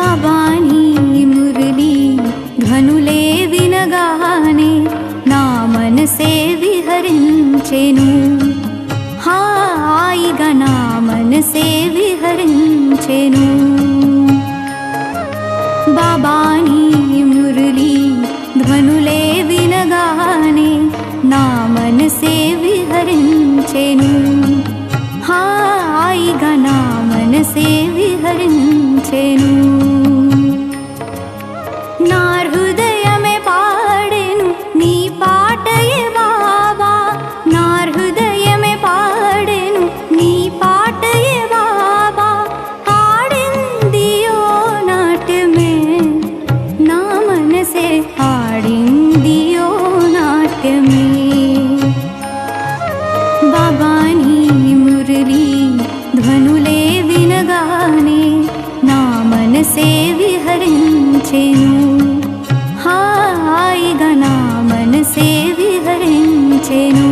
బాబాని మురళి ధ్వనులే వినగానే నా మనసే విహరించెను హాయిగా నా మనసే విహరించెను బాబాని మురళి ధ్వనులే వినగానే నా మనసే విహరించెను హాయిగా నా మనసే విహరించెను నా హృదయమే పాడెను నీ పాటయే బాబా నా హృదయమే పాడెను నీ పాటయే బాబా ఆడింది ఓ నాట్యమే నా మనసే ఆడింది ఓ నాట్యమే బాబాని మురళి ధ్వనులే వినగానే నా మనసే విహరించెను హాయిగా నా మనసే విహరించెను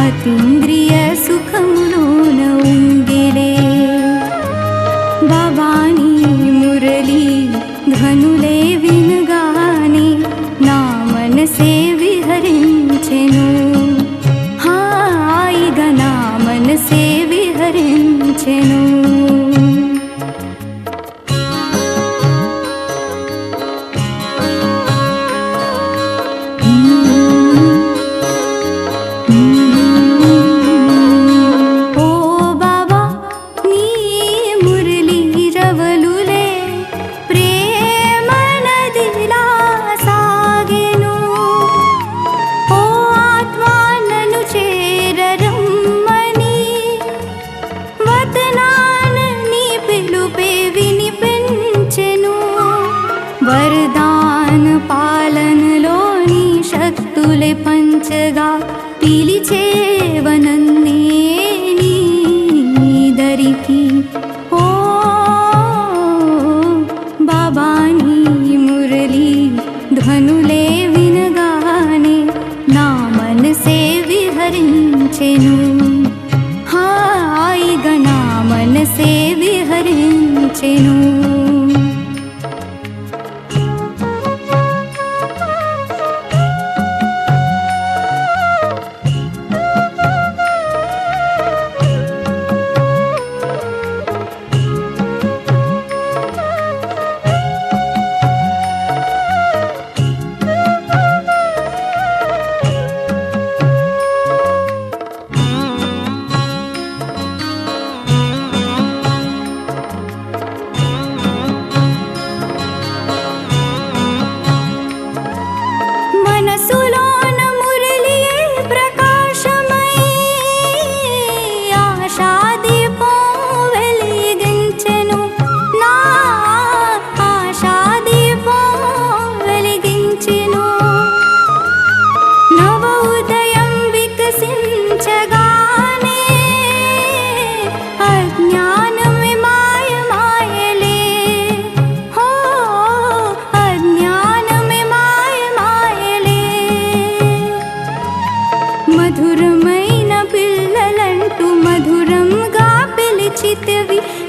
అతీంద్రియ సుఖములోన ఉంగిలే బాబాని మురళి ధ్వనులే వినగానే నా మనసే విహరించెను హాయిగా నా మనసే విహరించెను వరదాన పాలనలోని శక్తులే పంచగా పిలిచేవనన్నే నీదరికి ఓ బాబాని మురళి ధ్వనులే వినగానే నా మనసే విహరించెను హాయిగా నా మనసే విహరించెను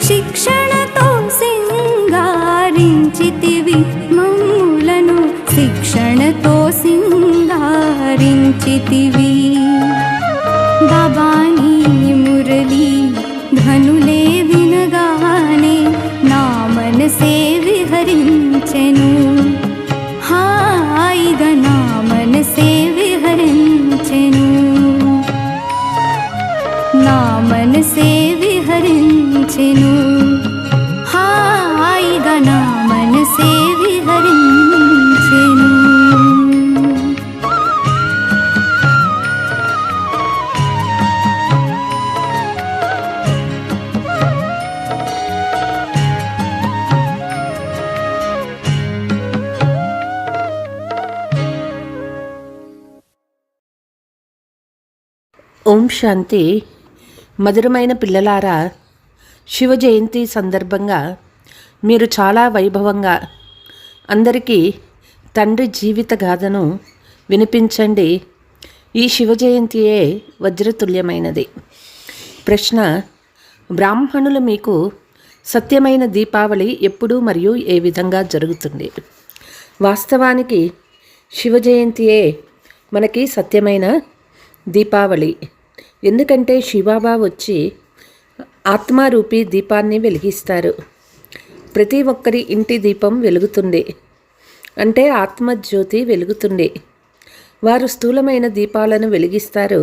శిక్షణతో సింగారించితివి మమ్ములను శిక్షణతో సింగారించితివి బాబా నీ మురళి ధనులే వినగానే నా మనసే విహరించెను హాయిగా నా మనసే విహరించెను నా మనసే విహరించెను హాయిగా నా మనసే విహరించెను ఓం శాంతి. మధురమైన పిల్లలారా, శివ జయంతి సందర్భంగా మీరు చాలా వైభవంగా అందరికీ తండ్రి జీవిత గాథను వినిపించండి. ఈ శివ జయంతియే వజ్రతుల్యమైనది. ప్రశ్న: బ్రాహ్మణులు మీకు సత్యమైన దీపావళి ఎప్పుడు మరియు ఏ విధంగా జరుగుతుంది? వాస్తవానికి శివ జయంతియే మనకి సత్యమైన దీపావళి. ఎందుకంటే శివబాబా వచ్చి ఆత్మారూపీ దీపాన్ని వెలిగిస్తారు. ప్రతి ఒక్కరి ఇంటి దీపం వెలుగుతుంది అంటే ఆత్మజ్యోతి వెలుగుతుంది. వారు స్థూలమైన దీపాలను వెలిగిస్తారు,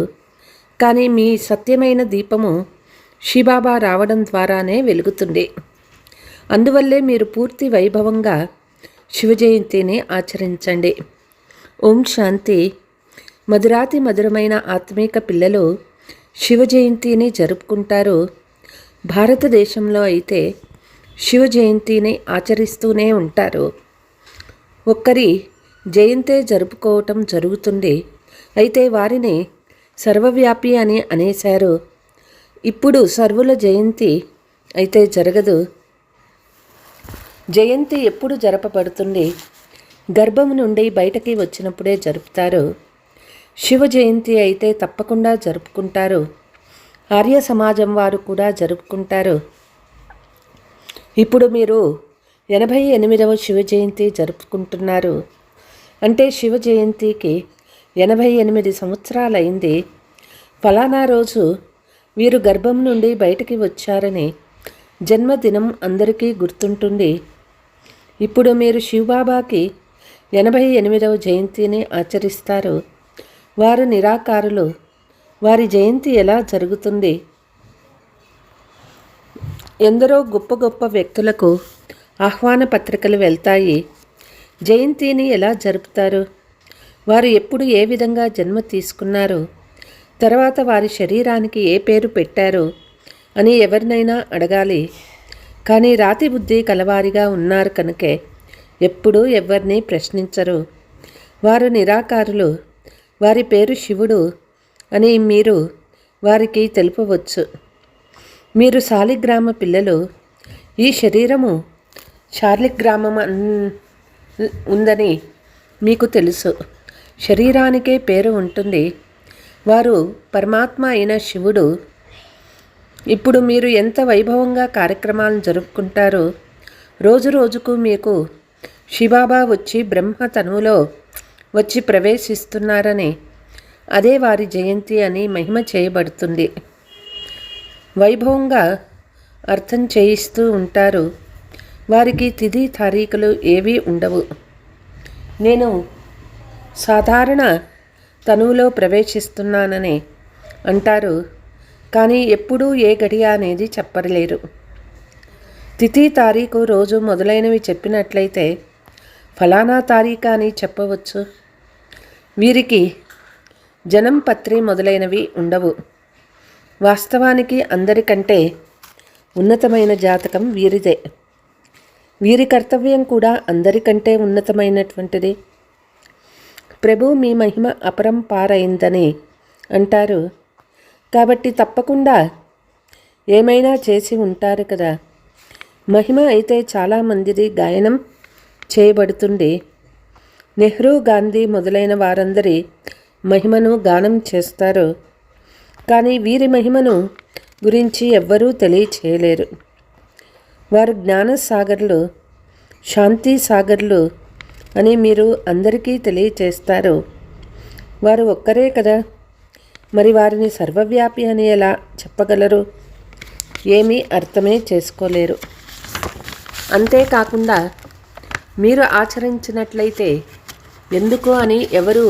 కానీ మీ సత్యమైన దీపము శివబాబా రావడం ద్వారానే వెలుగుతుంది. అందువల్లే మీరు పూర్తి వైభవంగా శివ జయంతిని ఆచరించండి. ఓం శాంతి. మధురాతి మధురమైన ఆత్మీక పిల్లలు శివ జయంతిని జరుపుకుంటారు. భారతదేశంలో అయితే శివ జయంతిని ఆచరిస్తూనే ఉంటారు. ఒక్కరి జయంతే జరుపుకోవటం జరుగుతుంది, అయితే వారిని సర్వవ్యాపి అని అనేశారు. ఇప్పుడు సర్వుల జయంతి అయితే జరగదు. జయంతి ఎప్పుడు జరపబడుతుంది? గర్భం నుండి బయటకి వచ్చినప్పుడే జరుపుతారు. శివ జయంతి అయితే తప్పకుండా జరుపుకుంటారు. ఆర్య సమాజం వారు కూడా జరుపుకుంటారు. ఇప్పుడు మీరు 88వ శివ జయంతి జరుపుకుంటున్నారు. అంటే శివ జయంతికి 88 సంవత్సరాలైంది. ఫలానా రోజు వీరు గర్భం నుండి బయటికి వచ్చారని జన్మదినం అందరికీ గుర్తుంటుంది. ఇప్పుడు మీరు శివబాబాకి 88వ జయంతిని ఆచరిస్తారు. వారు నిరాకారులు. వారి జయంతి ఎలా జరుగుతుంది? ఎందరో గొప్ప గొప్ప వ్యక్తులకు ఆహ్వాన పత్రికలు వెళ్తాయి. జయంతిని ఎలా జరుపుతారు? వారు ఎప్పుడు ఏ విధంగా జన్మ తీసుకున్నారు, తర్వాత వారి శరీరానికి ఏ పేరు పెట్టారు అని ఎవరినైనా అడగాలి. కానీ రాతి బుద్ధి కలవారిగా ఉన్నారు కనుకే ఎప్పుడూ ఎవరిని ప్రశ్నించరు. వారు నిరాకారులు. వారి పేరు శివుడు అని మీరు వారికి తెలుపవచ్చు. మీరు శాలిగ్రామ పిల్లలు. ఈ శరీరము శాలిగ్రామం ఉందని మీకు తెలుసు. శరీరానికే పేరు ఉంటుంది. వారు పరమాత్మ అయిన శివుడు. ఇప్పుడు మీరు ఎంత వైభవంగా కార్యక్రమాలను జరుపుకుంటారో, రోజు రోజుకు మీకు శివబాబా వచ్చి బ్రహ్మ తనువులో వచ్చి ప్రవేశిస్తున్నారని, అదే వారి జయంతి అని మహిమ చేయబడుతుంది. వైభవంగా అర్థం చేయిస్తూ ఉంటారు. వారికి తిథి తారీఖులు ఏవీ ఉండవు. నేను సాధారణ తనువులో ప్రవేశిస్తున్నానని అంటారు, కానీ ఎప్పుడూ ఏ గడియ అనేది చెప్పలేరు. తిథి తారీఖు రోజు మొదలైనవి చెప్పినట్లయితే ఫలానా తారీఖు అని చెప్పవచ్చు. వీరికి జనం పత్రి మొదలైనవి ఉండవు. వాస్తవానికి అందరికంటే ఉన్నతమైన జాతకం వీరిదే. వీరి కర్తవ్యం కూడా అందరికంటే ఉన్నతమైనటువంటిది. ప్రభు మీ మహిమ అపరంపారైందని అంటారు, కాబట్టి తప్పకుండా ఏమైనా చేసి ఉంటారు కదా. మహిమ అయితే చాలామందిది గాయనం చేయబడుతుంది. నెహ్రూ, గాంధీ మొదలైన వారందరి మహిమను గానం చేస్తారు, కానీ వీరి మహిమను గురించి ఎవ్వరూ తెలియచేయలేరు. వారు జ్ఞానసాగర్లు, శాంతి సాగర్లు అని మీరు అందరికీ తెలియచేస్తారు. వారు ఒక్కరే కదా, మరి వారిని సర్వవ్యాపి అని ఎలా చెప్పగలరు? ఏమీ అర్థమే చేసుకోలేరు. అంతేకాకుండా మీరు ఆచరించినట్లయితే ఎందుకు అని ఎవరు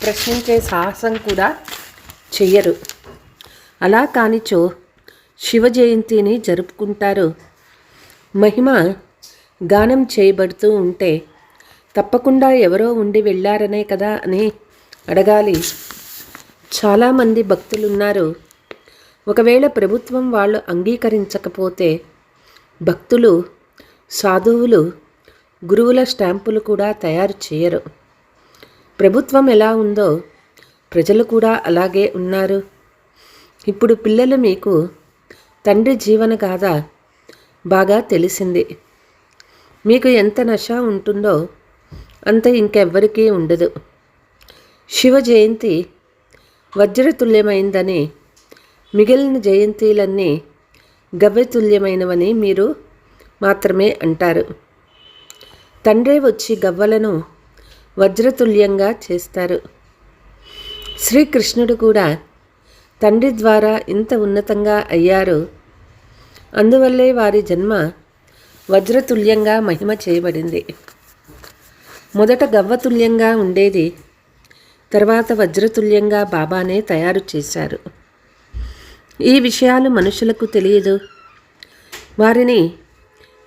ప్రశ్నించే సాహసం కూడా చెయ్యరు. అలా కానిచో శివ జయంతిని జరుపుకుంటారు. మహిమ గానం చేయబడుతూ ఉంటే తప్పకుండా ఎవరో ఉండి వెళ్ళారనే కదా అని అడగాలి. చాలామంది భక్తులున్నారు. ఒకవేళ ప్రభుత్వం వాళ్ళు అంగీకరించకపోతే భక్తులు, సాధువులు, గురువుల స్టాంపులు కూడా తయారు చేయరు. ప్రభుత్వం ఎలా ఉందో ప్రజలు కూడా అలాగే ఉన్నారు. ఇప్పుడు పిల్లలు మీకు తండ్రి జీవన గాథ బాగా తెలిసింది. మీకు ఎంత నశ ఉంటుందో అంత ఇంకెవ్వరికీ ఉండదు. శివ జయంతి వజ్రతుల్యమైందని, మిగిలిన జయంతిలన్నీ గవ్వతుల్యమైనవని మీరు మాత్రమే అంటారు. తండ్రే వచ్చి గవ్వలను వజ్రతుల్యంగా చేస్తారు. శ్రీకృష్ణుడు కూడా తండ్రి ద్వారా ఇంత ఉన్నతంగా అయ్యారు. అందువల్లే వారి జన్మ వజ్రతుల్యంగా మహిమ చేయబడింది. మొదట గవ్వతుల్యంగా ఉండేది, తర్వాత వజ్రతుల్యంగా బాబానే తయారు చేశారు. ఈ విషయాలు మనుషులకు తెలియదు. వారిని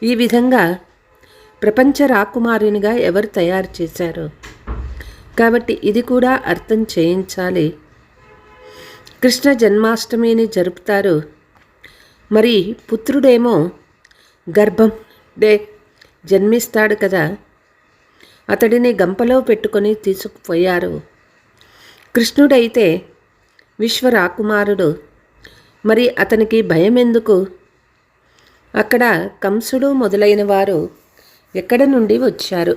ఈ విధంగా ప్రపంచ రాకుమారునిగా ఎవరు తయారు చేశారు? కాబట్టి ఇది కూడా అర్థం చేయించాలి. కృష్ణ జన్మాష్టమిని జరుపుతారు. మరి పుత్రుడేమో గర్భండే జన్మిస్తాడు కదా, అతడిని గంపలో పెట్టుకొని తీసుకుపోయారు. కృష్ణుడైతే విశ్వరాకుమారుడు, మరి అతనికి భయం ఎందుకు? అక్కడ కంసుడు మొదలైన వారు ఎక్కడి నుండి వచ్చారు?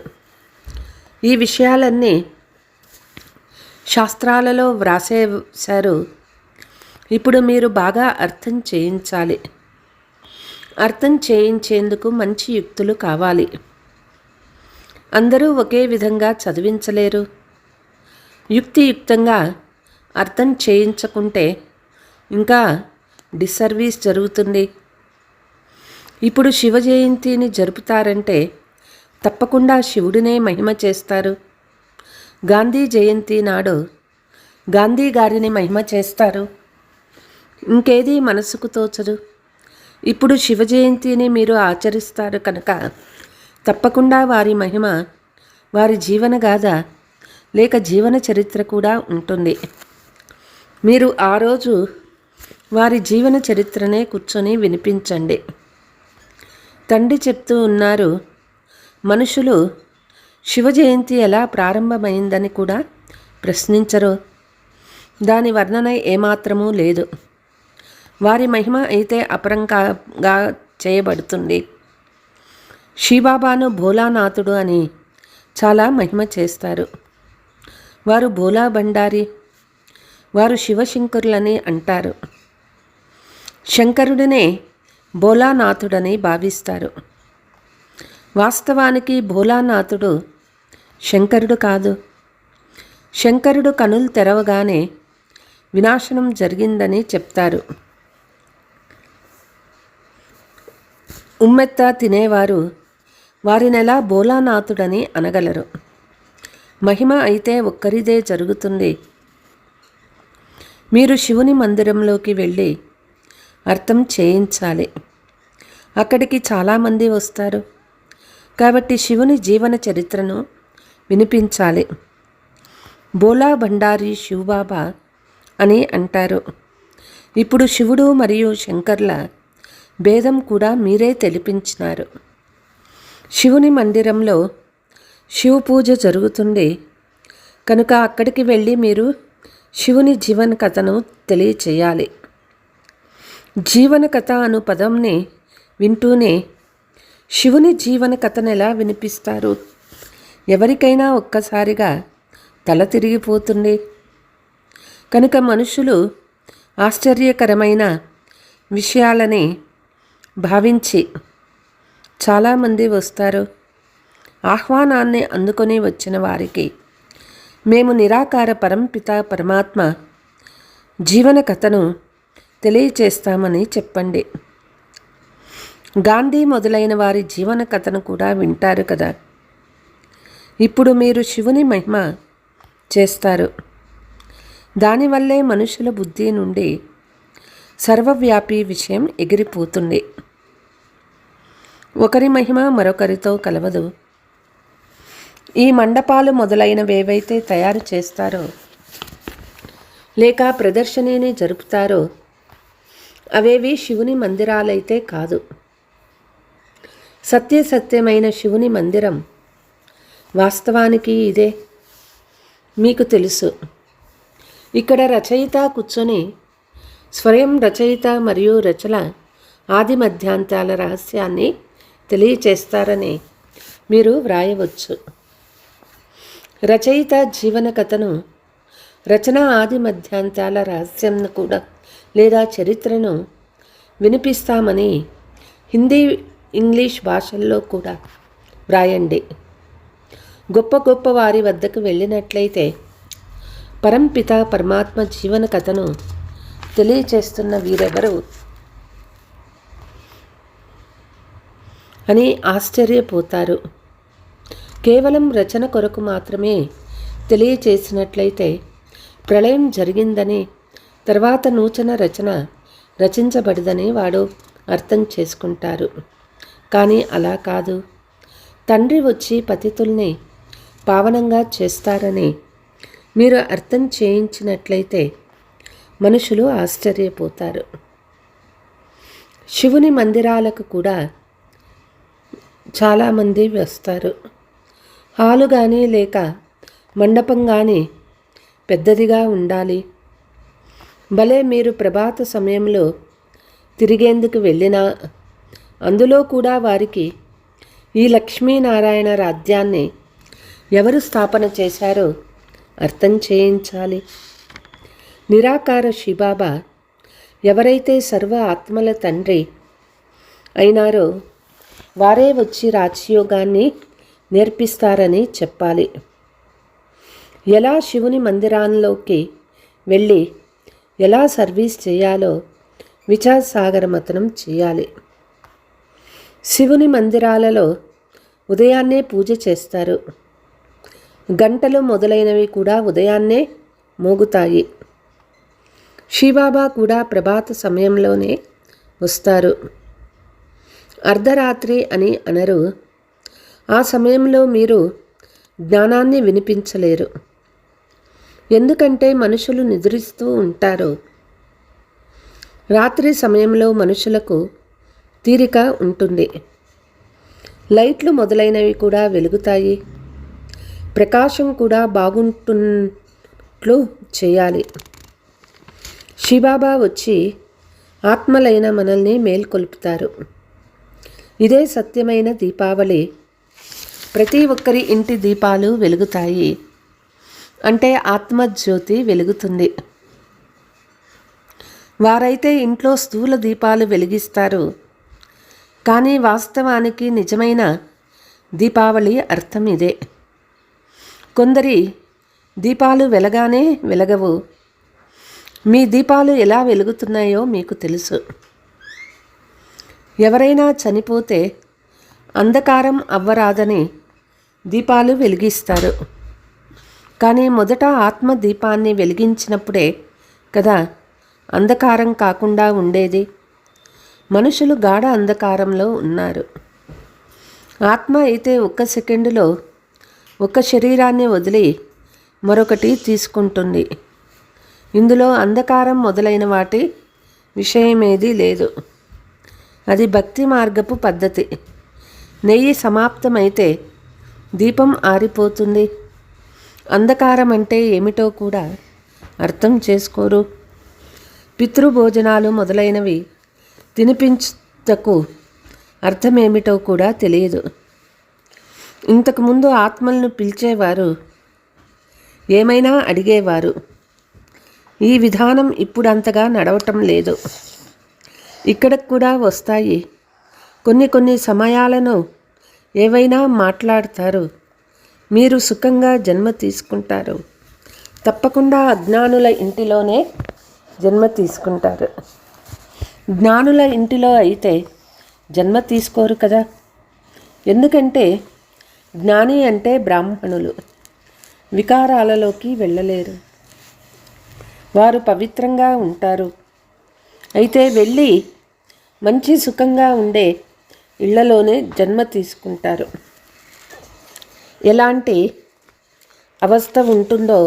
ఈ విషయాలన్నీ శాస్త్రాలలో వ్రాసేశారు. ఇప్పుడు మీరు బాగా అర్థం చేయించాలి. అర్థం చేయించేందుకు మంచి యుక్తులు కావాలి. అందరూ ఒకే విధంగా చదివించలేరు. యుక్తియుక్తంగా అర్థం చేయించకుంటే ఇంకా డిసర్వీస్ జరుగుతుంది. ఇప్పుడు శివ జయంతిని జరుపుతారంటే తప్పకుండా శివుడినే మహిమ చేస్తారు. గాంధీ జయంతి నాడు గాంధీ గారిని మహిమ చేస్తారు. ఇంకేదీ మనసుకు తోచదు. ఇప్పుడు శివ జయంతిని మీరు ఆచరిస్తారు కనుక తప్పకుండా వారి మహిమ, వారి జీవన గాథ లేక జీవన చరిత్ర కూడా ఉంటుంది. మీరు ఆ రోజు వారి జీవన చరిత్రనే కూర్చొని వినిపించండి. తండ్రి చెప్తూ ఉన్నారు, మనుషులు శివ జయంతి ఎలా ప్రారంభమైందని కూడా ప్రశ్నించరు. దాని వర్ణన ఏమాత్రమూ లేదు. వారి మహిమ అయితే అపరంగా చేయబడుతుంది. శివబాబాను భోలానాథుడు అని చాలా మహిమ చేస్తారు. వారు భోలా భండారి, వారు శివశంకరులని అంటారు. శంకరుడినే భోలానాథుడని భావిస్తారు. వాస్తవానికి భోలానాథుడు శంకరుడు కాదు. శంకరుడు కనులు తెరవగానే వినాశనం జరిగిందని చెప్తారు. ఉమ్మెత్త తినేవారు వారినెలా భోలానాథుడని అనగలరు? మహిమ అయితే ఒక్కరిదే జరుగుతుంది. మీరు శివుని మందిరంలోకి వెళ్ళి అర్థం చేయించాలి. అక్కడికి చాలామంది వస్తారు. కాబట్టి శివుని జీవన చరిత్రను వినిపించాలి. భోలా భండారి శివబాబా అని అంటారు. ఇప్పుడు శివుడు మరియు శంకర్ల భేదం కూడా మీరే తెలిపించినారు. శివుని మందిరంలో శివ పూజ జరుగుతుంది కనుక అక్కడికి వెళ్ళి మీరు శివుని జీవన కథను తెలియచేయాలి. జీవన కథ అను పదంని వింటూనే శివుని జీవన కథను ఎలా వినిపిస్తారు? ఎవరికైనా ఒక్కసారిగా తల తిరిగిపోతుంది. కనుక మనుషులు ఆశ్చర్యకరమైన విషయాలని భావించి చాలామంది వస్తారు. ఆహ్వానాన్ని అందుకొని వచ్చిన వారికి మేము నిరాకార పరంపిత పరమాత్మ జీవన కథను తెలియచేస్తామని చెప్పండి. గాంధీ మొదలైన వారి జీవన కథను కూడా వింటారు కదా. ఇప్పుడు మీరు శివుని మహిమ చేస్తారు. దానివల్లే మనుషుల బుద్ధి నుండి సర్వవ్యాపి విషయం ఎగిరిపోతుంది. ఒకరి మహిమ మరొకరితో కలవదు. ఈ మండపాలు మొదలైనవేవైతే తయారు చేస్తారో లేక ప్రదర్శనని జరుపుతారో అవేవి శివుని మందిరాలైతే కాదు. సత్యమైన శివుని మందిరం వాస్తవానికి ఇదే. మీకు తెలుసు, ఇక్కడ రచయిత కూర్చొని స్వయం రచయిత మరియు రచన ఆది మధ్యాంతాల రహస్యాన్ని తెలియచేస్తారని మీరు వ్రాయవచ్చు. రచయిత జీవన కథను, రచన ఆది మధ్యాంతాల రహస్యంను కూడా లేదా చరిత్రను వినిపిస్తామని హిందీ, ఇంగ్లీష్ భాషల్లో కూడా వ్రాయండి. గొప్ప వారి వద్దకు వెళ్ళినట్లయితే పరంపిత పరమాత్మ జీవన కథను తెలియచేస్తున్న వీరెవరు అని ఆశ్చర్యపోతారు. కేవలం రచన కొరకు మాత్రమే తెలియచేసినట్లయితే ప్రళయం జరిగిందని, తర్వాత నూతన రచన రచించబడదని వాడు అర్థం చేసుకుంటారు. కానీ అలా కాదు. తండ్రి వచ్చి పతితుల్ని పావనంగా చేస్తారని మీరు అర్థం చేయించినట్లయితే మనుషులు ఆశ్చర్యపోతారు. శివుని మందిరాలకు కూడా చాలామంది వస్తారు. హాలు కానీ లేక మండపం కానీ పెద్దదిగా ఉండాలి. భలే మీరు ప్రభాత సమయంలో తిరిగేందుకు వెళ్ళినా అందులో కూడా వారికి ఈ లక్ష్మీనారాయణ రాజ్యాన్ని ఎవరు స్థాపన చేశారో అర్థం చేయించాలి. నిరాకార శివబాబా ఎవరైతే సర్వ ఆత్మల తండ్రి అయినారో వారే వచ్చి రాజయోగాన్ని నేర్పిస్తారని చెప్పాలి. ఎలా శివుని మందిరాల్లోకి వెళ్ళి ఎలా సర్వీస్ చేయాలో విచారసాగర మథనం చేయాలి. శివుని మందిరాలలో ఉదయాన్నే పూజ చేస్తారు. గంటలు మొదలైనవి కూడా ఉదయాన్నే మోగుతాయి. శివబాబా కూడా ప్రభాత సమయంలోనే వస్తారు. అర్ధరాత్రి అని అనరు. ఆ సమయంలో మీరు జ్ఞానాన్ని వినిపించలేరు. ఎందుకంటే మనుషులు నిద్రిస్తూ ఉంటారు. రాత్రి సమయంలో మనుషులకు తీరిక ఉంటుంది. లైట్లు మొదలైనవి కూడా వెలుగుతాయి. ప్రకాశం కూడా బాగుంటున్నట్లు చేయాలి. శివబాబా వచ్చి ఆత్మలైన మనల్ని మేల్కొల్పుతారు. ఇదే సత్యమైన దీపావళి. ప్రతి ఒక్కరి ఇంటి దీపాలు వెలుగుతాయి. అంటే ఆత్మజ్యోతి వెలుగుతుంది. వారైతే ఇంట్లో స్థూల దీపాలు వెలిగిస్తారు. కానీ వాస్తవానికి నిజమైన దీపావళి అర్థం ఇదే. కొందరి దీపాలు వెలగానే వెలగవు. మీ దీపాలు ఎలా వెలుగుతున్నాయో మీకు తెలుసు. ఎవరైనా చనిపోతే అంధకారం అవ్వరాదని దీపాలు వెలిగిస్తారు. కానీ మొదట ఆత్మ దీపాన్ని వెలిగించినప్పుడే కదా అంధకారం కాకుండా ఉండేది. మనుషులు గాఢ అంధకారంలో ఉన్నారు. ఆత్మ అయితే ఒక్క సెకండులో ఒక శరీరాన్ని వదిలి మరొకటి తీసుకుంటుంది. ఇందులో అంధకారం మొదలైన వాటి విషయమేదీ లేదు. అది భక్తి మార్గపు పద్ధతి. నెయ్యి సమాప్తమైతే దీపం ఆరిపోతుంది. అంధకారం అంటే ఏమిటో కూడా అర్థం చేసుకోరు. పితృభోజనాలు మొదలైనవి తినిపించుటకు అర్థమేమిటో కూడా తెలియదు. ఇంతకుముందు ఆత్మలను పిలిచేవారు, ఏమైనా అడిగేవారు. ఈ విధానం ఇప్పుడు అంతగా నడవటం లేదు. ఇక్కడికి కూడా వస్తాయి. కొన్ని సమయాలను ఏవైనా మాట్లాడతారు. మీరు సుఖంగా జన్మ తీసుకుంటారు. తప్పకుండా అజ్ఞానుల ఇంటిలోనే జన్మ తీసుకుంటారు. జ్ఞానుల ఇంటిలో అయితే జన్మ తీసుకోరు కదా. ఎందుకంటే జ్ఞాని అంటే బ్రాహ్మణులు వికారాలలోకి వెళ్ళలేరు. వారు పవిత్రంగా ఉంటారు. అయితే వెళ్ళి మంచి సుఖంగా ఉండే ఇళ్లలోనే జన్మ తీసుకుంటారు. ఎలాంటి అవస్థ ఉంటుందో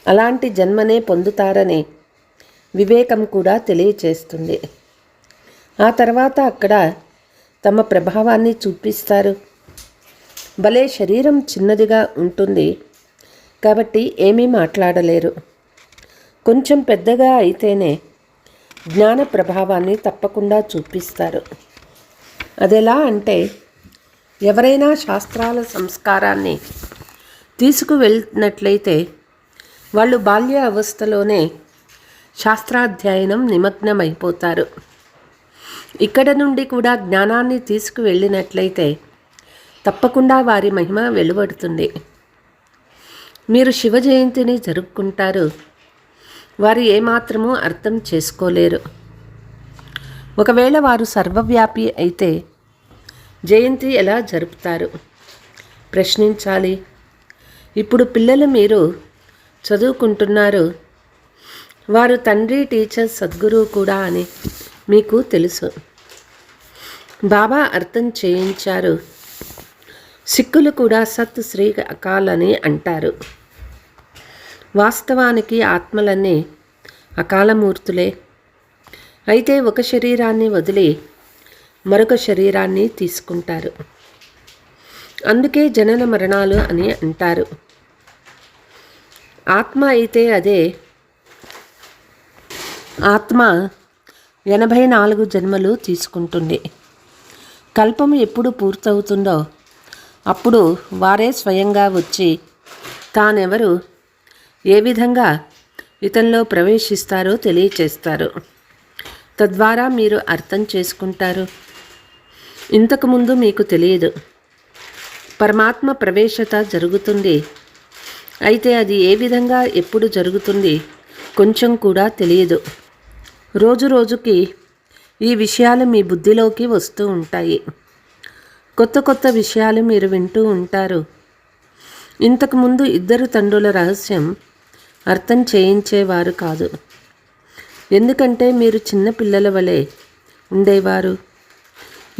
అలాంటి జన్మనే పొందుతారని వివేకం కూడా తెలియచేస్తుంది. ఆ తర్వాత అక్కడ తమ ప్రభావాన్ని చూపిస్తారు. భలే శరీరం చిన్నదిగా ఉంటుంది కాబట్టి ఏమీ మాట్లాడలేరు. కొంచెం పెద్దగా అయితేనే జ్ఞాన ప్రభావాన్ని తప్పకుండా చూపిస్తారు. అదెలా అంటే ఎవరైనా శాస్త్రాల సంస్కారాన్ని తీసుకువెళ్ళినట్లయితే వాళ్ళు బాల్య అవస్థలోనే శాస్త్రాధ్యయనం నిమగ్నమైపోతారు. ఇక్కడ నుండి కూడా జ్ఞానాన్ని తీసుకువెళ్ళినట్లయితే తప్పకుండా వారి మహిమ వెలువడుతుంది. మీరు శివ జయంతిని జరుపుకుంటారు. వారు ఏమాత్రమూ అర్థం చేసుకోలేరు. ఒకవేళ వారు సర్వవ్యాపి అయితే జయంతి ఎలా జరుపుతారు ప్రశ్నించాలి. ఇప్పుడు పిల్లలు మీరు చదువుకుంటున్నారు. వారు తండ్రి, టీచర్, సద్గురువు కూడా అని మీకు తెలుసు. బాబా అర్థం చేయించారు. సిక్కులు కూడా సత్ శ్రీ అకాల్ అని అంటారు. వాస్తవానికి ఆత్మలన్నీ అకాలమూర్తులే. అయితే ఒక శరీరాన్ని వదిలి మరొక శరీరాన్ని తీసుకుంటారు. అందుకే జనన మరణాలు అని అంటారు. ఆత్మ అయితే అదే ఆత్మ 84 జన్మలు తీసుకుంటుంది. కల్పం ఎప్పుడు పూర్తవుతుందో అప్పుడు వారే స్వయంగా వచ్చి తానెవరు, ఏ విధంగా ఇతనిలో ప్రవేశిస్తారో తెలియచేస్తారు. తద్వారా మీరు అర్థం చేసుకుంటారు. ఇంతకుముందు మీకు తెలియదు. పరమాత్మ ప్రవేశత జరుగుతుంది. అయితే అది ఏ విధంగా ఎప్పుడు జరుగుతుంది కొంచెం కూడా తెలియదు. రోజు రోజుకి ఈ విషయాలు మీ బుద్ధిలోకి వస్తూ ఉంటాయి. కొత్త విషయాలు మీరు వింటూ ఉంటారు. ఇంతకుముందు ఇద్దరు తండ్రుల రహస్యం అర్థం చేయించేవారు కాదు. ఎందుకంటే మీరు చిన్నపిల్లల వలె ఉండేవారు.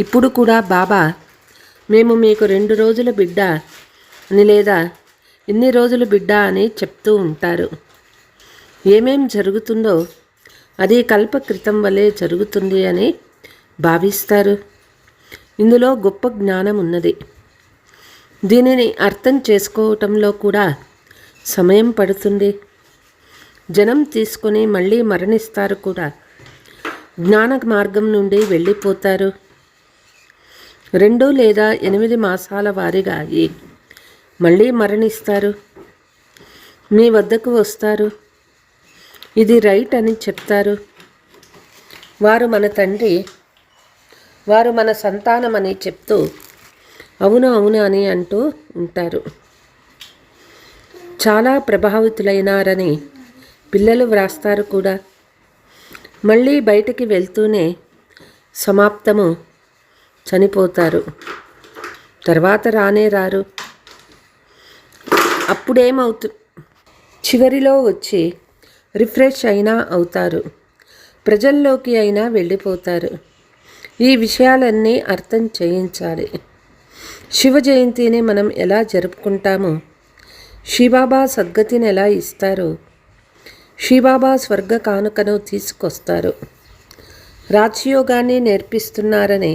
ఇప్పుడు కూడా బాబా మేము మీకు 2 రోజుల బిడ్డ అని లేదా ఇన్ని రోజులు బిడ్డ అని చెప్తూ ఉంటారు. ఏమేం జరుగుతుందో అది కల్ప క్రితం వలె జరుగుతుంది అని భావిస్తారు. ఇందులో గొప్ప జ్ఞానం ఉన్నది. దీనిని అర్థం చేసుకోవటంలో కూడా సమయం పడుతుంది. జనం తీసుకొని మళ్ళీ మరణిస్తారు కూడా. జ్ఞాన మార్గం నుండి వెళ్ళిపోతారు. 2 లేదా 8 మాసాల వారీగా అయ్యి మళ్ళీ మరణిస్తారు. మీ వద్దకు వస్తారు. ఇది రైట్ అని చెప్తారు. వారు మన తండ్రి, వారు మన సంతానమని చెప్తూ అవును అవును అని అంటూ ఉంటారు. చాలా ప్రభావితులైనారని పిల్లలు వ్రాస్తారు కూడా. మళ్ళీ బయటికి వెళ్తూనే సమాప్తము, చనిపోతారు. తర్వాత రానే రారు. చివరిలో వచ్చి రిఫ్రెష్ అయినా అవుతారు. ప్రజల్లోకి అయినా వెళ్ళిపోతారు. ఈ విషయాలన్నీ అర్థం చేయించాలి. శివ జయంతిని మనం ఎలా జరుపుకుంటామో, శివబాబా సద్గతిని ఎలా ఇస్తారో, శివబాబా స్వర్గ కానుకను తీసుకొస్తారు. రాజయోగాన్ని నేర్పిస్తున్నారని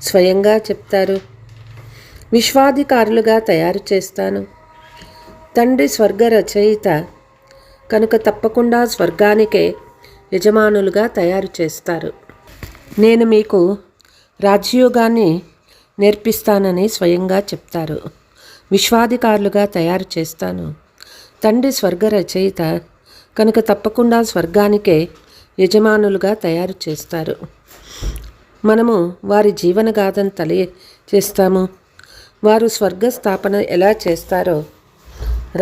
స్వయంగా చెప్తారు. విశ్వాధికారులుగా తయారు చేస్తాను. తండ్రి స్వర్గ రచయిత కనుక తప్పకుండా స్వర్గానికే యజమానులుగా తయారు చేస్తారు. నేను మీకు రాజయోగాన్ని నేర్పిస్తానని స్వయంగా చెప్తారు. విశ్వాధికారులుగా తయారు చేస్తాను. తండ్రి స్వర్గ రచయిత కనుక తప్పకుండా స్వర్గానికే యజమానులుగా తయారు చేస్తారు. మనము వారి జీవనగాథను తెలియచేస్తాము. వారు స్వర్గస్థాపన ఎలా చేస్తారో,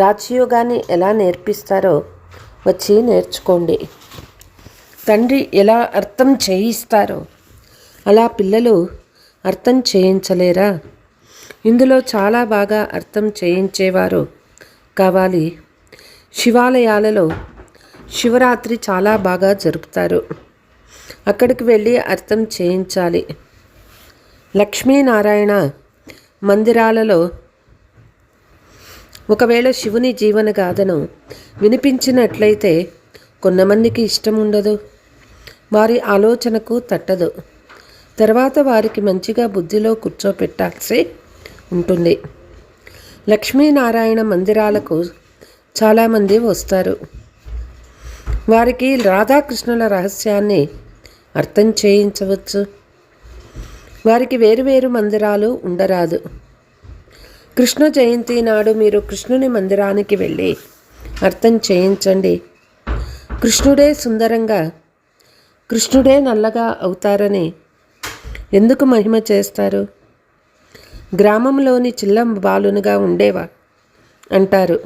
రాజయోగాన్ని ఎలా నేర్పిస్తారో వచ్చి నేర్చుకోండి. తండ్రి ఎలా అర్థం చేయిస్తారో అలా పిల్లలు అర్థం చేయించలేరా? ఇందులో చాలా బాగా అర్థం చేయించేవారు కావాలి. శివాలయాలలో శివరాత్రి చాలా బాగా జరుపుతారు. అక్కడికి వెళ్ళి అర్థం చేయించాలి. లక్ష్మీనారాయణ మందిరాలలో ఒకవేళ శివుని జీవనగాథను వినిపించినట్లయితే కొంతమందికి ఇష్టం ఉండదు, వారి ఆలోచనకు తట్టదు. తర్వాత వారికి మంచిగా బుద్ధిలో కూర్చోపెట్టాల్సి ఉంటుంది. లక్ష్మీనారాయణ మందిరాలకు చాలామంది వస్తారు. వారికి రాధాకృష్ణుల రహస్యాన్ని అర్థం చేయించవచ్చు. వారికి వేరువేరు మందిరాలు ఉండరాదు. కృష్ణ జయంతి నాడు మీరు కృష్ణుని మందిరానికి వెళ్ళి అర్థం చేయించండి. కృష్ణుడే సుందరంగా, కృష్ణుడే నల్లగా అవుతారని ఎందుకు మహిమ చేస్తారు? గ్రామంలోని చిల్ల బాలునిగా ఉండేవా అంటారు.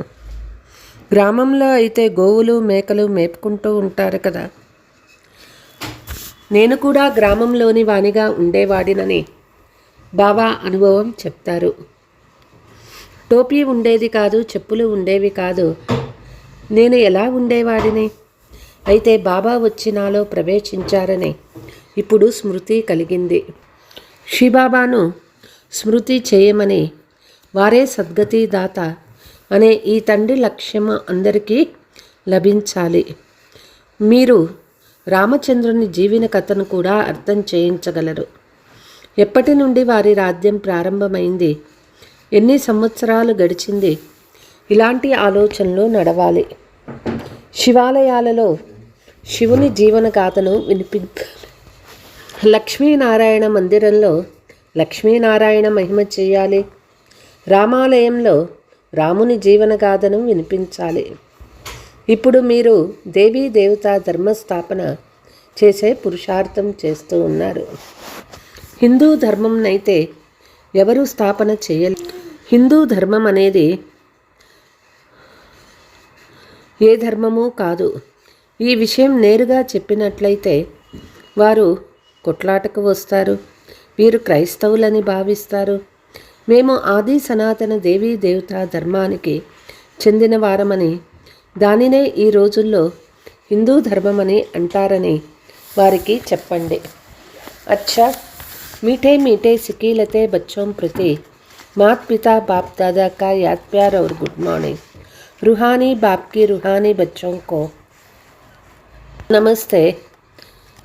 గ్రామంలో అయితే గోవులు మేకలు మేపుకుంటూ ఉంటారు కదా. నేను కూడా గ్రామంలోని వానిగా ఉండేవాడినని బాబా అనుభవం చెప్తారు. టోపీ ఉండేది కాదు, చెప్పులు ఉండేవి కాదు. నేను ఎలా ఉండేవాడిని? అయితే బాబా వచ్చి నాలో ప్రవేశించారని ఇప్పుడు స్మృతి కలిగింది. శ్రీబాబాను స్మృతి చేయమని, వారే సద్గతి దాత అనే ఈ తండ్రి లక్ష్యం అందరికీ లభించాలి. మీరు రామచంద్రుని జీవన కథను కూడా అర్థం చేయించగలరు. ఎప్పటి నుండి వారి రాజ్యం ప్రారంభమైంది, ఎన్ని సంవత్సరాలు గడిచింది, ఇలాంటి ఆలోచనలు నడవాలి. శివాలయాలలో శివుని జీవన గాథను లక్ష్మీనారాయణ మందిరంలో లక్ష్మీనారాయణ మహిమ చేయాలి. రామాలయంలో రాముని జీవనగాథను వినిపించాలి. ఇప్పుడు మీరు దేవీ దేవత ధర్మస్థాపన చేసే పురుషార్థం చేస్తూ ఉన్నారు. హిందూ ధర్మంనైతే ఎవరు స్థాపన చేయలేదు. హిందూ ధర్మం అనేది ఏ ధర్మము కాదు. ఈ విషయం నేరుగా చెప్పినట్లయితే వారు కొట్లాటకు వస్తారు. వీరు క్రైస్తవులని భావిస్తారు. మేము ఆది సనాతన దేవీ దేవతా ధర్మానికి చెందిన వారమని, దానినే ఈ రోజుల్లో హిందూ ధర్మమని అంటారని వారికి చెప్పండి. అచ్చా, मीठे मीठे सिकीलते बच्चों प्रति मात पिता बाप दादा का याद प्यार और गुड मॉर्निंग. रूहानी बाप की रूहानी बच्चों को नमस्ते.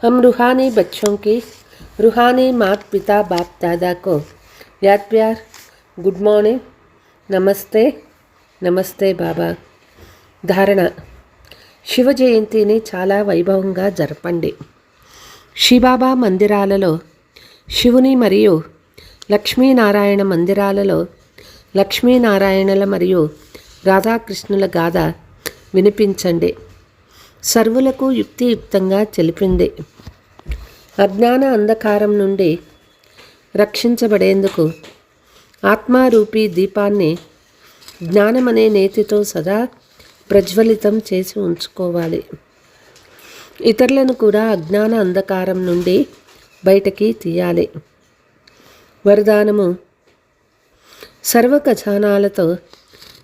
हम रूहानी बच्चों की रूहानी मात पिता बाप दादा को याद प्यार, गुड मॉर्निंग, नमस्ते. నమస్తే బాబా. ధారణ: శివ జయంతిని చాలా వైభవంగా జరపండి. శ్రీబాబా మందిరాలలో శివుని మరియు లక్ష్మీనారాయణ మందిరాలలో లక్ష్మీనారాయణల మరియు రాధాకృష్ణుల గాథ వినిపించండి. సర్వులకు యుక్తియుక్తంగా తెలిపింది. అజ్ఞాన అంధకారం నుండి రక్షించబడేందుకు ఆత్మారూపీ దీపాన్ని జ్ఞానమనే నేతితో సదా ప్రజ్వలితం చేసి ఉంచుకోవాలి. ఇతరులను కూడా అజ్ఞాన అంధకారం నుండి బయటకి తీయాలి. వరదానము: సర్వ ఖజానాలతో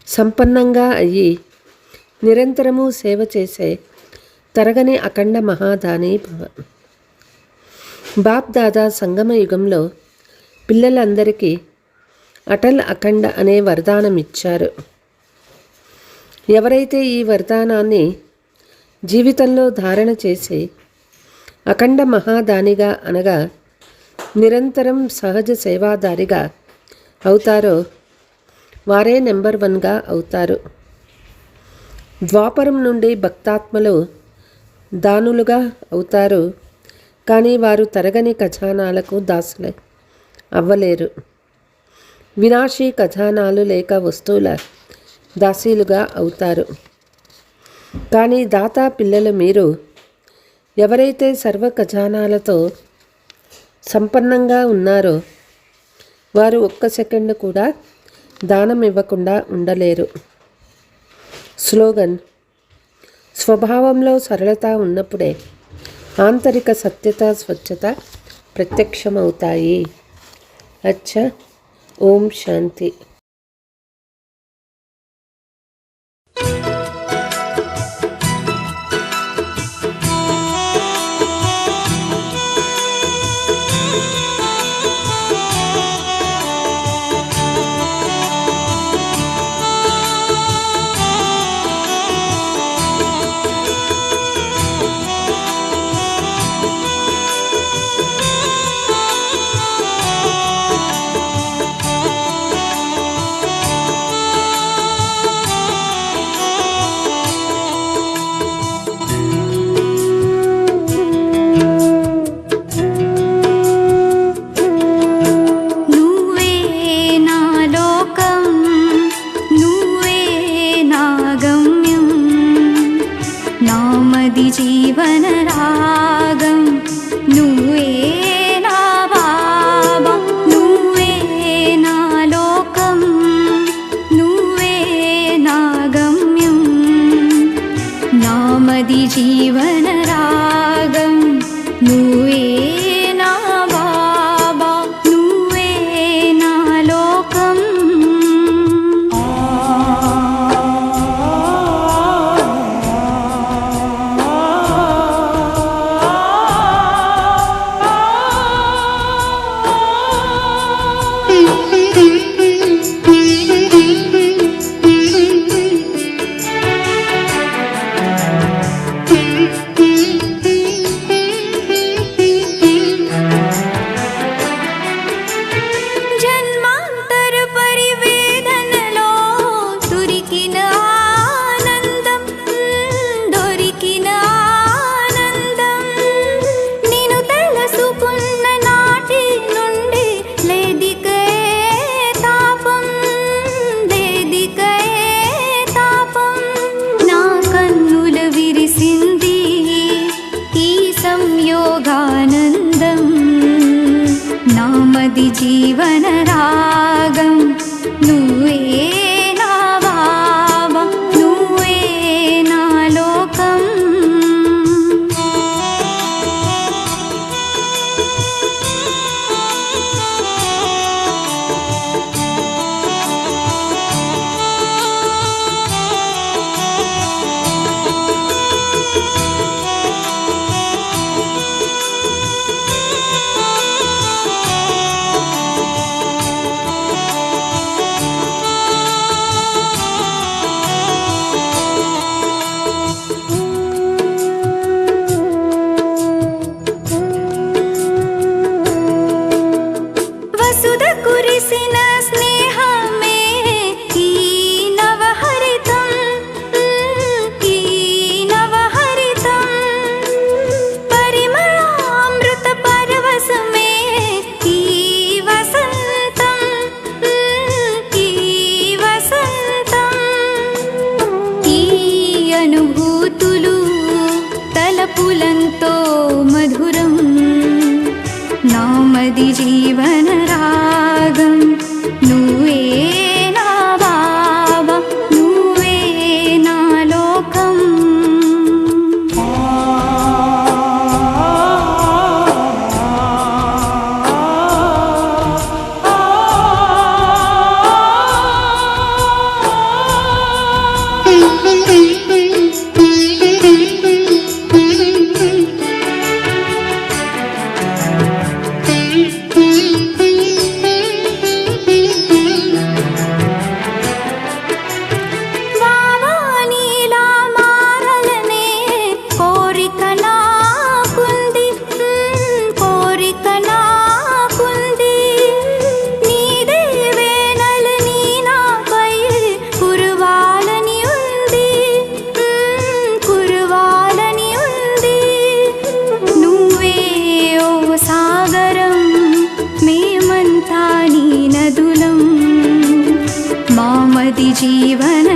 సంపన్నంగా అయ్యి నిరంతరము సేవ చేసే తరగని అఖండ మహాదాని భవ. బాప్ దాదా సంగమ యుగంలో పిల్లలందరికీ అటల్ అఖండ అనే వరదానం ఇచ్చారు. ఎవరైతే ఈ వరదానాన్ని జీవితంలో ధారణ చేసి అఖండ మహాదానిగా అనగా నిరంతరం సహజ సేవాదారిగా అవుతారో వారే నెంబర్ 1గా అవుతారు. ద్వాపరం నుండి భక్తాత్మలు దానులుగా అవుతారు, కానీ వారు తరగని ఖజానాలకు దాసులు అవ్వలేరు. వినాశీ ఖజానాలు లేక వస్తువుల దాసీలుగా అవుతారు. కానీ దాతా పిల్లలు మీరు ఎవరైతే సర్వ ఖజానాలతో సంపన్నంగా ఉన్నారో వారు ఒక్క సెకండ్ కూడా దానం ఇవ్వకుండా ఉండలేరు. స్లోగన్: స్వభావంలో సరళత ఉన్నప్పుడే ఆంతరిక సత్యత, స్వచ్ఛత ప్రత్యక్షమవుతాయి. అచ్చా. ఓం శాంతి. జీవన రాగం నువ్వే నా బాబా, నువ్వే నా లోకం, నువ్వే నా గమ్యం. నామది జీవన రాగం నువ్వే నా బాబా, నువ్వే నా లోకం. నామది జీవన రాగం నువ్వే నా బాబా, నువ్వే నా లోకం. కురిసిన స్నేహమే ఈ నవహరితం, ఈ నవహరితం. పరిమళామృత పరవశమే ఈ వసంతం, ఈ వసంతం. ఈ అనుభూతులు తలపులంతో మధురం. నామది జీవన రాగం నువ్వే నా బాబా, నువ్వే నా లోకం. జీవన